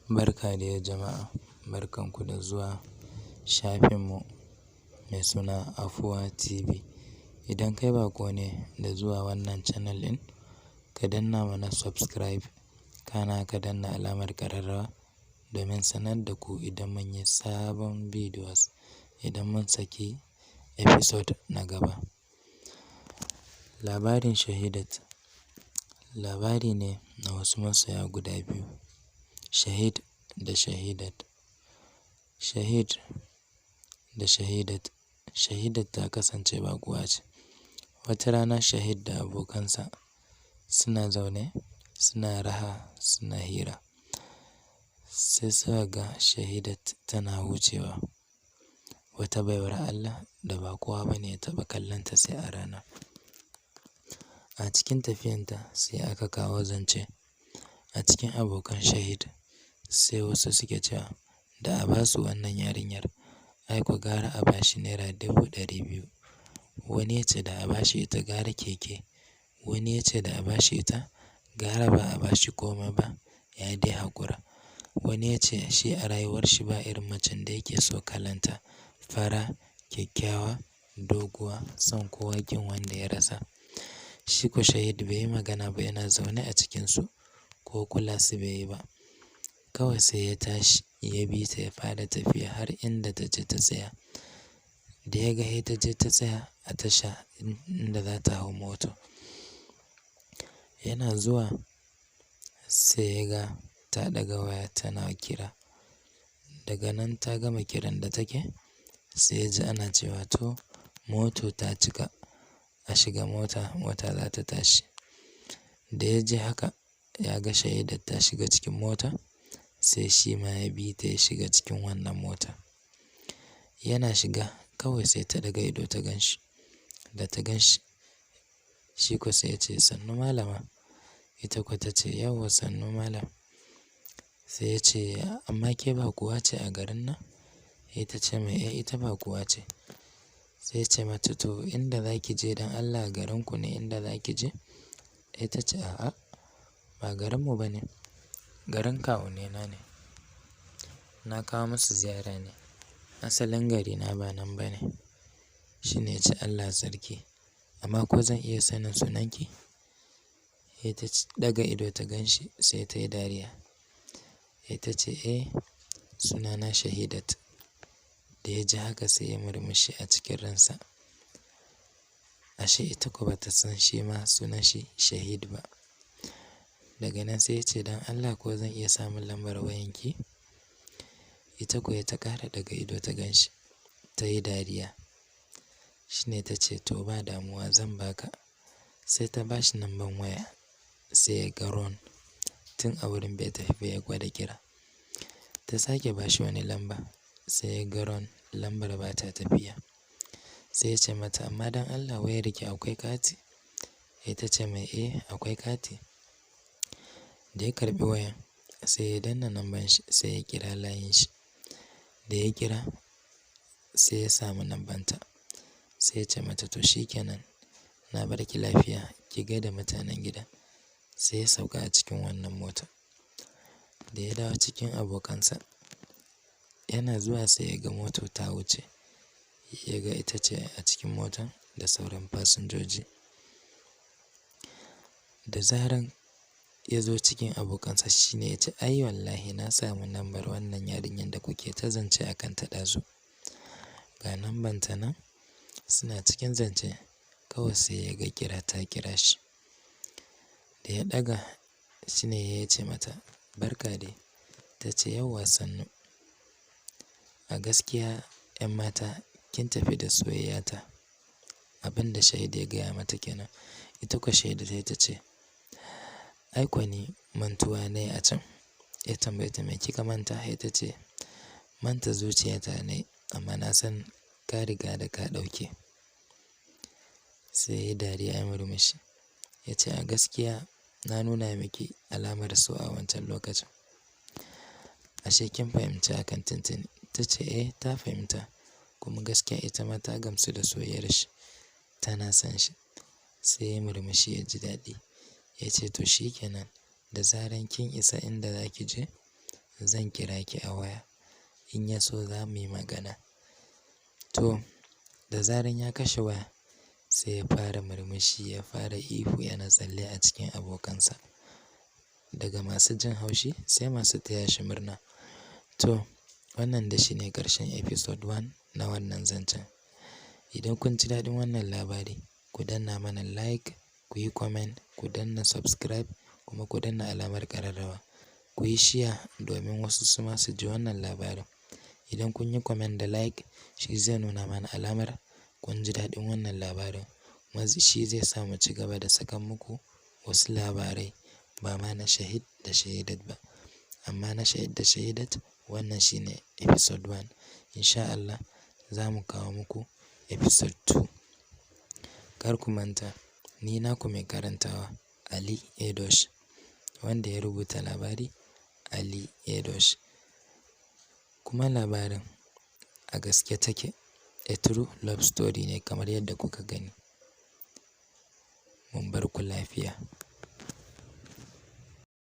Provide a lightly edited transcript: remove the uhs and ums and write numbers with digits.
Barka dai jama'a, barkanku da zuwa shafinmu mai suna Afuwa TV. Idan kai baƙo ne da zuwa wannan channel ɗin, ka danna mana subscribe, kana ka danna alamar ƙararrawa domin sanar da ku idan mun yi sabon videos, idan mun saki episode na gaba. Labarin Shahidat labari ne na wasu masoya guda biyu, Shahid da Shahidat. Shahid da Shahidat. Shahidat ta kasance baƙuwa ce. Wata rana Shahid da abokansa suna zaune, suna raha, suna hira. Sai suka ga Shahidat tana wucewa. Wata baiwar Allah da ba kowa bane ya taɓa kallonta sai a ranar. A cikin tafiyanta sai aka kawo zance. A cikin abokan Shahid sai wasu suke cewa da a ba su wannan yarinyar, ai ko gara a ba shi naira 200,000. Wani ya ce da a ba shi ita gara keke. Wani ya ce da a ba shi ita gara ba a ba shi komai ba, ya dai haƙura. Wani ya ce shi a rayuwar shi ba irin macen da yake so kalanta, fara, kyakkyawa, doguwa, son kowa ƙin wanda ya rasa. Shi ko Shahid bai yi magana ba, yana zaune a cikinsu ko kula su bai yi ba. Kawai sai ya tashi ya bi ta ya fara tafiya har inda ta je ta tsaya. Da ya ga ta je ta tsaya a tasha inda za ta hau mota. Yana zuwa sai ya ga ta ɗaga waya tana kira. Daga nan ta gama kiran da take, sai ya ji ana cewa to mota ta cika, a shiga mota, mota za ta tashi. Da ya ji haka ya ga Shahidat ta shiga cikin mota, sai shi ma ya bi ta ya shiga cikin wannan mota. Yana shiga kawai sai ta ɗaga ido ta gan shi. Da ta gan shi, shi ko sai ya ce sannu malama. Ita kuwa ta ce yauwa sannu malam. Sai ya ce amma ke baƙuwa ce a garin nan? Ita ce mai ita baƙuwa ce. Sai ya ce mata to inda za ki je don Allah garinku ne inda za ki je? Ita ce a'a, ba garinmu ba ne, garin kawunnena ne. Na kawo musu ziyara ne. Asalin garina ba nan ba ne. Shi ne ya ce Allah sarki, amma ko zan iya sanin sunanki? Ita ce ɗaga ido ta gan shi sai ta yi dariya. Ita ce sunana Shahidat. Da ya ji haka sai ya murmushi a cikin ransa. Ashe ita kuwa ba ta san shi ma sunan shi Shahid ba. Daga nan sai ya ce don Allah ko zan iya samun lambar wayanki? Ita kuwa ta ƙara ɗaga ido ta gan shi, ta yi dariya. Shi ne ta ce to ba damuwa zan ba ka. Sai ta ba shi lambar waya sai ya ga Ron. Tun a wurin bai tafi ba ya gwada kira. Ta sake ba shi wani lamba sai ya ga Ron lambar ba ta tafiya. Sai ya ce mata amma don Allah wayarki akwai kati? Ita ce mai akwai kati. Da ya karɓi wayan sai ya danna lambar shi sai ya kira layin shi. Da ya kira sai ya samu lambanta. Sai ya ce mata to shi kenan, na bar ki lafiya, ki gaida mutanen gida. Sai ya sauka a cikin wannan mota. Da ya dawo cikin abokansa, yana zuwa sai ya ga mota ta wuce. Ya ga ita ce a cikin motan da sauran fasinjoji. Da zaran ya zo cikin abokansa shi ne ya ce ai wallahi na samu lambar wannan yarinyar da kuke ta zance a kan ta ɗazu. Ga lambanta nan suna cikin zance. Kawai sai ya ga kira ta kira shi. Da ya ɗaga shi ne ya ce mata barka dai. Ta ce yauwa sannu. A gaskiya 'yan mata kin tafi da soyayyata. Abin da Shahid ya gaya mata kenan. Ita kuwa Shahidat sai ta ce ai ko ni mantuwa ne a can. Ya tambaye ta me kika manta? Ita ce manta zuciyata ne amma na san ka riga da ka ɗauke. Sai ya yi dariya ya murmushi. Ya ce a gaskiya na nuna miki alamar so a wancan lokacin. Ashe kin fahimci hakan tuntuni? Ta ce ta fahimta, kuma gaskiya ita ma ta gamsu da soyayyar shi, tana son shi. Sai ya murmushi ya ji daɗi. Ya ce to shi kenan, da zaran kin isa inda za ki je zan kira ki a waya, in ya so za mu yi magana. To da zaran ya kashe waya sai ya fara murmushi, ya fara ihu yana tsalle a cikin abokansa, daga masu jin haushi sai masu taya shi murna. To wannan da shi ne ƙarshen episode 1 na wannan zancen. Idan kun ji daɗin wannan labari, ku danna mana like, ku yi comment, ku danna subscribe, kuma ku danna alamar ƙararrawa. Ku yi share domin wasu su ma su ji wannan labarin. Idan kun yi comment da like, shi zai nuna mana alamar kun ji daɗin wannan labarin. Kuma shi zai sa mu ci gaba da saka muku wasu labarai, ba ma na Shahid da Shahidat ba. Amma na Shahid da Shahidat wannan shi ne episode 1. Insha Allah za mu kawo muku episode 2. Kar ku manta, ni naku mai karantawa Ali Edosh, wanda ya rubuta labari Ali Edosh. Kuma labarin a gaske take, a true love story ne kamar yadda kuka gani. Mun bar ku lafiya.